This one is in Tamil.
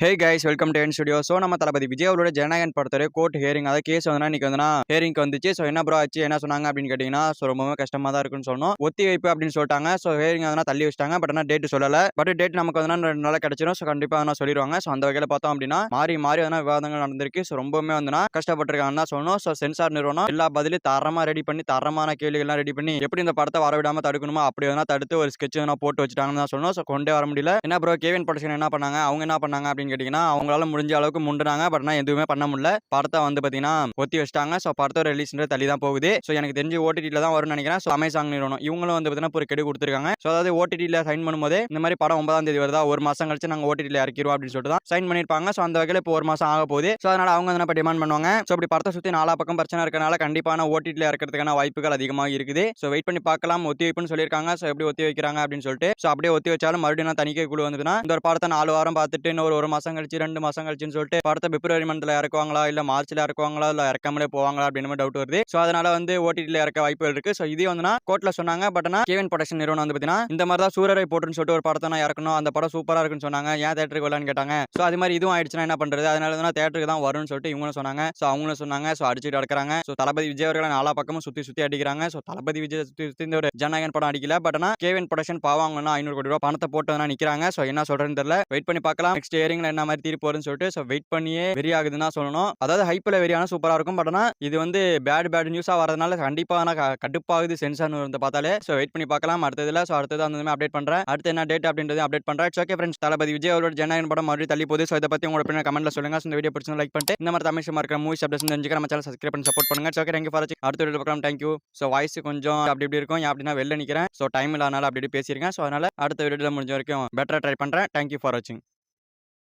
Hey guys welcome to N studio. So நம்ம தளபதி விஜய் அவரோட ஜனநாயகன் படத்தோட கோர்ட் ஹியரிங் அதாவது கேஸ் வந்து இன்னைக்கு வந்து ஹியரிங்க்கு வந்துச்சு. ஸோ என்ன ப்ரோ ஆச்சு என்ன சொன்னாங்க அப்படின்னு கேட்டீங்கன்னா, ஸோ ரொம்பவே கஷ்டமா தான் இருக்குன்னு சொல்லணும். ஒத்தி வைப்பு அப்படின்னு சொல்லிட்டாங்க. ஸோ ஹியரிங் வந்து தள்ளி வச்சிட்டாங்க. பட் ஆனால் டேட் சொல்லல. பட் டேட் நமக்கு வந்து 2 நாள் கிடைச்சிடும். ஸோ கண்டிப்பா வந்து சொல்லிடுவாங்க. ஸோ அந்த வகையில் பார்த்தோம் அப்படின்னா மாறி மாறி வந்து விவாதங்கள் நடந்திருக்கு. ஸோ ரொம்பவுமே வந்து கஷ்டப்பட்டிருக்காங்கன்னு தான் சொல்லணும். ஸோ சென்சார் நிறுவனம் எல்லா பதிலையும் தரமா ரெடி பண்ணி தரமான கேள்விகள்லாம் ரெடி பண்ணி எப்படி இந்த படத்தை வரவிடாம தடுக்கணுமோ அப்படி வந்து தடுத்து ஒரு ஸ்கெட்ச் போட்டு வச்சுட்டாங்கன்னு தான் சொல்லணும். ஸோ கொண்டே வர முடியல. என்ன ப்ரோ கேவின் ப்ரொடக்ஷன் என்ன பண்ணாங்க, அவங்க என்ன பண்ணாங்க அப்படின்னு கேட்டீங்கன்னா, அவங்களால முடிஞ்ச அளவுக்கு முண்டுனாங்க. பட் ஆனால் எதுவுமே பண்ண முடியல. படத்தை வந்து பார்த்தீங்கன்னா ஒத்தி வச்சிட்டாங்க. ஸோ படத்தோட ரிலீஸ்ன்றது தள்ளி தான் போகுது. ஸோ எனக்கு தெரிஞ்சு ஓடிடியில் தான் வரும்னு நினைக்கிறேன். ஸோ அமேசான் நிறுவனம் இவங்களும் வந்து பார்த்தீங்கன்னா ஒரு கெடு கொடுத்துருக்காங்க. ஸோ அதாவது ஓடிடியில் சைன் பண்ணும்போது இந்த மாதிரி படம் 9ஆம் தேதி வருதா, ஒரு மாசம் கழிச்சு நாங்கள் ஓடிடியில் இறக்கிடுவோம் அப்படின்னு சொல்லிட்டு தான் சைன் பண்ணியிருப்பாங்க. ஸோ அந்த வகையில் இப்போ ஒரு மாசம் ஆக போகுது. ஸோ அதனால அவங்க வந்து இப்போ டிமாண்ட் பண்ணுவாங்க. ஸோ இப்படி படத்தை சுற்றி நாலா பக்கம் பிரச்சனை இருக்கனால கண்டிப்பான ஓடிடியில் இறக்கிறதுக்கான வாய்ப்புகள் அதிகமாக இருக்குது. ஸோ வெயிட் பண்ணி பார்க்கலாம். ஒத்தி வைப்புன்னு சொல்லியிருக்காங்க. ஸோ எப்படி ஒத்தி வைக்கிறாங்க அப்படின்னு சொல்லிட்டு ஸோ அப்படியே ஒத்தி வச்சாலும் மறுபடியும் தணிக்கை குழு வந்ததுன்னா இந்த ஒரு படத்தை 4 வாரம் பார்த்துட்டு இன்னொரு ஒரு மாசம் கழிச்சு 2 மாசம் கழிச்சுன்னு சொல்லிட்டு படத்தை பிப்ரவரி மந்த்ல இறக்குவாங்களா இல்ல மார்ச்ல இறக்குவாங்களா இல்ல இறக்காமலே போவாங்களா அப்படின்னு டவுட் வருது. சோ அதனால வந்து ஓடிடில இறக்க வாய்ப்புகள் இருக்கு. சோ இதே வந்து கோர்ட்ல சொன்னாங்க. பட் ஆனா கேவின் ப்ரொடக்ஷன் நிறுவனம் வந்து பாத்தீங்கன்னா இந்த மாதிரி தான் சூரரை போட்டுன்னு சொல்லிட்டு ஒரு படத்தை நான் இறக்கணும், அந்த படம் சூப்பரா இருக்குன்னு சொன்னாங்க, ஏன் தியேட்டருக்கு வரலன்னு கேட்டாங்க. சோ அது மாதிரி இதுவும் ஆயிடுச்சுன்னா என்ன பண்றது, அதனால தான் தியேட்டருக்கு தான் வரும்னு சொல்லிட்டு இவங்களும் சொன்னாங்க. சோ அவங்களும் சொன்னாங்க. சோ அடிச்சுட்டு அடக்குறாங்க. சோ தளபதி விஜய் அவர்களை நாலா பக்கமும் சுத்தி சுத்தி அடிக்கிறாங்க. சோ தளபதி விஜய் சுத்தி சுத்தி இந்த ஒரு ஜனநாயகன் படம் அடிக்கல. பட் ஆனா கேவின் ப்ரொடக்ஷன் பாவாங்கன்னா 500 கோடி ரூபாய் பணத்தை போட்டு நிக்கிறாங்க. சோ என்ன சொல்றதுன்னு தெரியல. வெயிட் பண்ணி பார்க்கலாம். நெக்ஸ்ட் ஹியரிங்ல என்ன மாதிரி தீர்ப்பு வரும்னு சொல்லிட்டு. சோ வெயிட் பண்ணியே வெறி ஆகுதுன்னு சொல்லணும். அதாவது ஹைப்ல வெறியான சூப்பரா இருக்கும். பட் ஆனா இது வந்து பேட் நியூஸா வரதுனால கண்டிப்பா கடுப்பாகுது சென்சார் வந்து பார்த்தாலே. சோ வெயிட் பண்ணி பார்க்கலாம் அடுத்ததுல. சோ அடுத்தது அந்த அப்டேட் பண்றேன். அடுத்து என்ன டேட் அப்படின்றது அப்டேட் பண்றேன். ஓகே ஃப்ரெண்ட்ஸ், தளபதி விஜய் அவரோட ஜனநாயகன் படம் மறுபடியும் தள்ளி போகுது. சோ இதை பத்தி உங்களோட opinion கமெண்ட்ல சொல்லுங்க. இந்த வீடியோ பிடிச்சிருந்தா லைக் பண்ணிட்டு இந்த மாதிரி தமிழ் சினிமா இருக்கிற மூவிஸ் அப்டேட்ஸ் தெரிஞ்சுக்க நம்ம சேனல் சப்ஸ்கிரைப் பண்ணி சப்போர்ட் பண்ணுங்க. ஓகே தேங்க்யூ ஃபார் வாட்சிங். அடுத்த வீடியோ பார்க்கலாம். தேங்க்யூ. சோ வாய்ஸ் கொஞ்சம் அப்படி இப்படி இருக்கும். அப்படின்னா வெளில நிக்கிறேன். சோ டைம் இல்லாதனால அப்படி பேசியிருக்கேன். சோ அதனால அடுத்த வீடியோல முடிஞ்ச வரைக்கும் பெட்டரா ட்ரை பண்றேன். தேங்க்யூ ஃபார் வாட்சிங்.